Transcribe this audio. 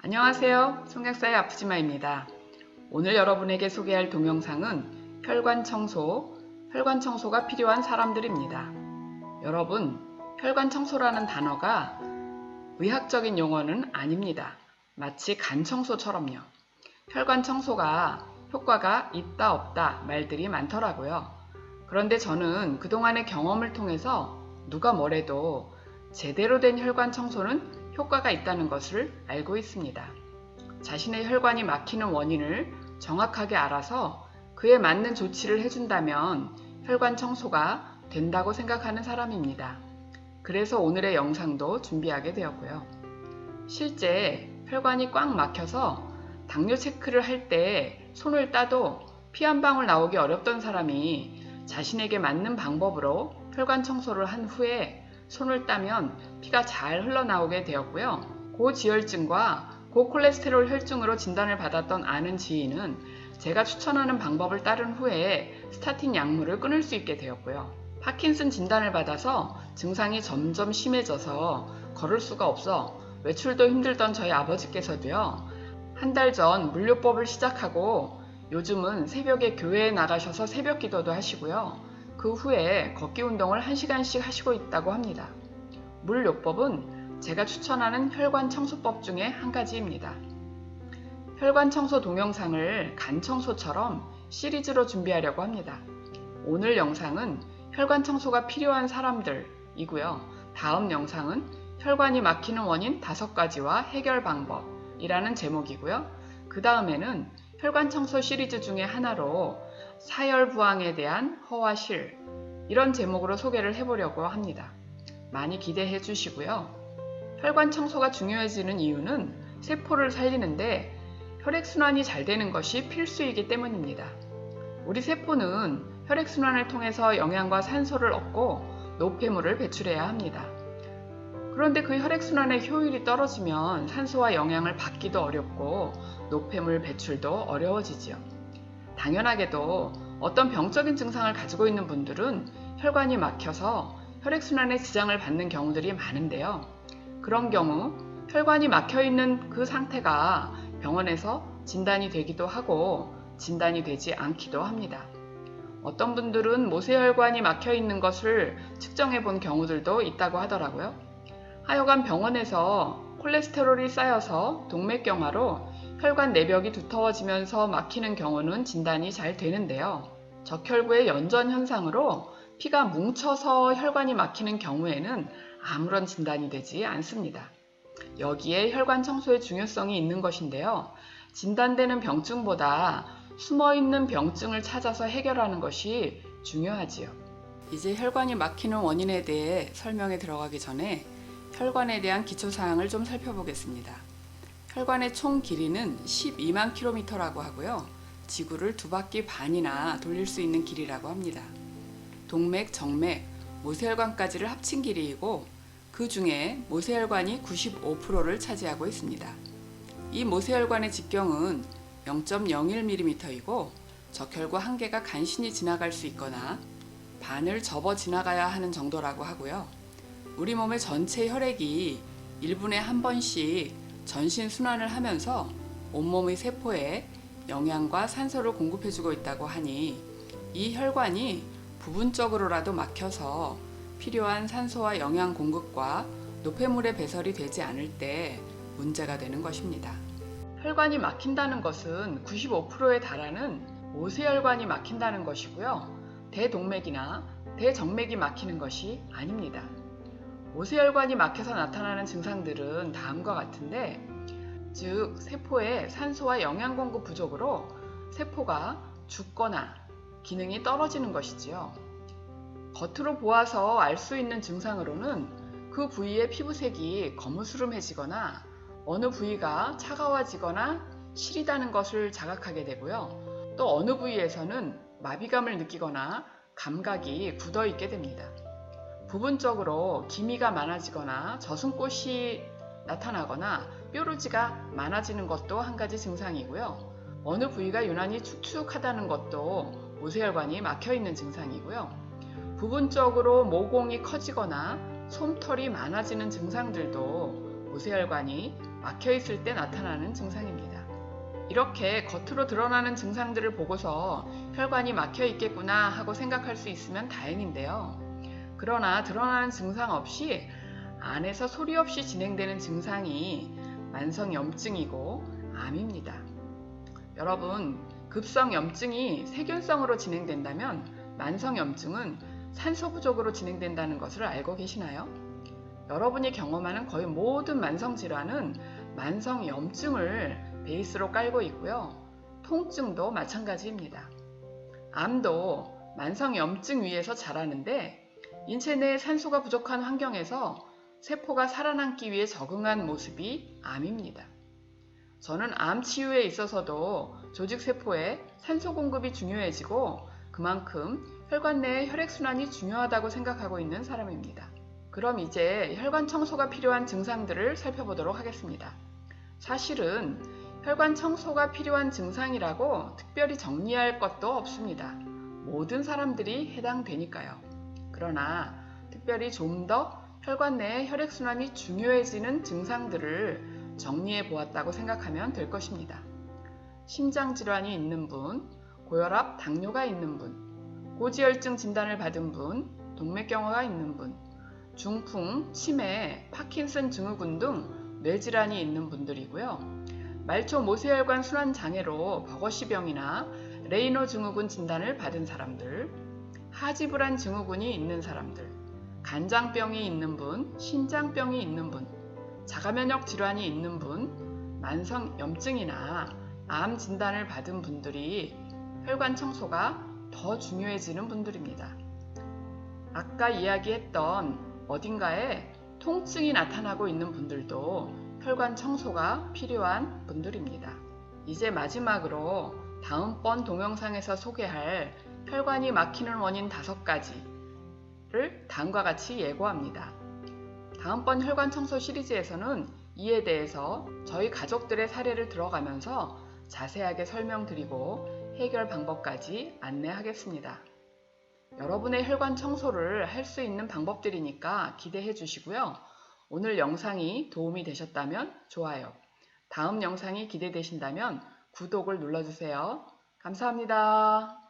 안녕하세요. 송약사의 아프지마입니다. 오늘 여러분에게 소개할 동영상은 혈관 청소가 필요한 사람들입니다. 여러분, 혈관 청소라는 단어가 의학적인 용어는 아닙니다. 마치 간 청소처럼요. 혈관 청소가 효과가 있다 없다 말들이 많더라고요. 그런데 저는 그동안의 경험을 통해서 누가 뭐래도 제대로 된 혈관 청소는 효과가 있다는 것을 알고 있습니다. 자신의 혈관이 막히는 원인을 정확하게 알아서 그에 맞는 조치를 해준다면 혈관 청소가 된다고 생각하는 사람입니다. 그래서 오늘의 영상도 준비하게 되었고요. 실제 혈관이 꽉 막혀서 당뇨 체크를 할 때 손을 따도 피 한 방울 나오기 어렵던 사람이 자신에게 맞는 방법으로 혈관 청소를 한 후에 손을 따면 피가 잘 흘러나오게 되었고요. 고지혈증과 고콜레스테롤 혈증으로 진단을 받았던 아는 지인은 제가 추천하는 방법을 따른 후에 스타틴 약물을 끊을 수 있게 되었고요. 파킨슨 진단을 받아서 증상이 점점 심해져서 걸을 수가 없어 외출도 힘들던 저희 아버지께서도요. 한 달 전 물요법을 시작하고 요즘은 새벽에 교회에 나가셔서 새벽 기도도 하시고요. 그 후에 걷기 운동을 1시간씩 하시고 있다고 합니다. 물요법은 제가 추천하는 혈관 청소법 중에 한 가지입니다. 혈관 청소 동영상을 간 청소처럼 시리즈로 준비하려고 합니다. 오늘 영상은 혈관 청소가 필요한 사람들이고요. 다음 영상은 혈관이 막히는 원인 5가지와 해결 방법이라는 제목이고요. 그 다음에는 혈관 청소 시리즈 중에 하나로 사열부항에 대한 허와실 이런 제목으로 소개를 해보려고 합니다. 많이 기대해 주시고요. 혈관 청소가 중요해지는 이유는 세포를 살리는데 혈액순환이 잘 되는 것이 필수이기 때문입니다. 우리 세포는 혈액순환을 통해서 영양과 산소를 얻고 노폐물을 배출해야 합니다. 그런데 그 혈액순환의 효율이 떨어지면 산소와 영양을 받기도 어렵고 노폐물 배출도 어려워지지요. 당연하게도 어떤 병적인 증상을 가지고 있는 분들은 혈관이 막혀서 혈액순환에 지장을 받는 경우들이 많은데요. 그런 경우 혈관이 막혀있는 그 상태가 병원에서 진단이 되기도 하고 진단이 되지 않기도 합니다. 어떤 분들은 모세혈관이 막혀있는 것을 측정해 본 경우들도 있다고 하더라고요. 하여간 병원에서 콜레스테롤이 쌓여서 동맥경화로 혈관 내벽이 두터워지면서 막히는 경우는 진단이 잘 되는데요. 적혈구의 연전 현상으로 피가 뭉쳐서 혈관이 막히는 경우에는 아무런 진단이 되지 않습니다. 여기에 혈관 청소의 중요성이 있는 것인데요. 진단되는 병증보다 숨어있는 병증을 찾아서 해결하는 것이 중요하지요. 이제 혈관이 막히는 원인에 대해 설명에 들어가기 전에 혈관에 대한 기초사항을 좀 살펴보겠습니다. 혈관의 총 길이는 12만 킬로미터라고 하고요. 지구를 2바퀴 반이나 돌릴 수 있는 길이라고 합니다. 동맥, 정맥, 모세혈관까지를 합친 길이이고 그 중에 모세혈관이 95%를 차지하고 있습니다. 이 모세혈관의 직경은 0.01mm이고 적혈구 한 개가 간신히 지나갈 수 있거나 반을 접어 지나가야 하는 정도라고 하고요. 우리 몸의 전체 혈액이 1분에 1번씩 전신 순환을 하면서 온몸의 세포에 영양과 산소를 공급해주고 있다고 하니 이 혈관이 부분적으로라도 막혀서 필요한 산소와 영양 공급과 노폐물의 배설이 되지 않을 때 문제가 되는 것입니다. 혈관이 막힌다는 것은 95%에 달하는 모세혈관이 막힌다는 것이고요. 대동맥이나 대정맥이 막히는 것이 아닙니다. 모세혈관이 막혀서 나타나는 증상들은 다음과 같은데, 즉 세포의 산소와 영양 공급 부족으로 세포가 죽거나 기능이 떨어지는 것이지요. 겉으로 보아서 알 수 있는 증상으로는 그 부위의 피부색이 거무스름해지거나 어느 부위가 차가워지거나 시리다는 것을 자각하게 되고요. 또 어느 부위에서는 마비감을 느끼거나 감각이 굳어 있게 됩니다. 부분적으로 기미가 많아지거나 저승꽃이 나타나거나 뾰루지가 많아지는 것도 한 가지 증상이고요. 어느 부위가 유난히 축축하다는 것도 모세혈관이 막혀있는 증상이고요. 부분적으로 모공이 커지거나 솜털이 많아지는 증상들도 모세혈관이 막혀 있을 때 나타나는 증상입니다. 이렇게 겉으로 드러나는 증상들을 보고서 혈관이 막혀 있겠구나 하고 생각할 수 있으면 다행인데요. 그러나 드러나는 증상 없이 안에서 소리 없이 진행되는 증상이 만성염증이고 암입니다. 여러분, 급성염증이 세균성으로 진행된다면 만성염증은 산소 부족으로 진행된다는 것을 알고 계시나요? 여러분이 경험하는 거의 모든 만성질환은 만성염증을 베이스로 깔고 있고요. 통증도 마찬가지입니다. 암도 만성염증 위에서 자라는데 인체 내 산소가 부족한 환경에서 세포가 살아남기 위해 적응한 모습이 암입니다. 저는 암 치유에 있어서도 조직세포에 산소 공급이 중요해지고 그만큼 혈관 내의 혈액순환이 중요하다고 생각하고 있는 사람입니다. 그럼 이제 혈관 청소가 필요한 증상들을 살펴보도록 하겠습니다. 사실은 혈관 청소가 필요한 증상이라고 특별히 정리할 것도 없습니다. 모든 사람들이 해당되니까요. 그러나 특별히 좀 더 혈관 내의 혈액순환이 중요해지는 증상들을 정리해 보았다고 생각하면 될 것입니다. 심장질환이 있는 분, 고혈압, 당뇨가 있는 분, 고지혈증 진단을 받은 분, 동맥경화가 있는 분, 중풍, 치매, 파킨슨 증후군 등 뇌질환이 있는 분들이고요. 말초 모세혈관 순환 장애로 버거시병이나 레이노 증후군 진단을 받은 사람들, 하지불안 증후군이 있는 사람들, 간장병이 있는 분, 신장병이 있는 분, 자가면역 질환이 있는 분, 만성염증이나 암 진단을 받은 분들이 혈관 청소가 더 중요해지는 분들입니다. 아까 이야기했던 어딘가에 통증이 나타나고 있는 분들도 혈관 청소가 필요한 분들입니다. 이제 마지막으로 다음번 동영상에서 소개할 혈관이 막히는 원인 5가지를 다음과 같이 예고합니다. 다음번 혈관 청소 시리즈에서는 이에 대해서 저희 가족들의 사례를 들어가면서 자세하게 설명드리고 해결 방법까지 안내하겠습니다. 여러분의 혈관 청소를 할 수 있는 방법들이니까 기대해 주시고요. 오늘 영상이 도움이 되셨다면 좋아요, 다음 영상이 기대되신다면 구독을 눌러주세요. 감사합니다.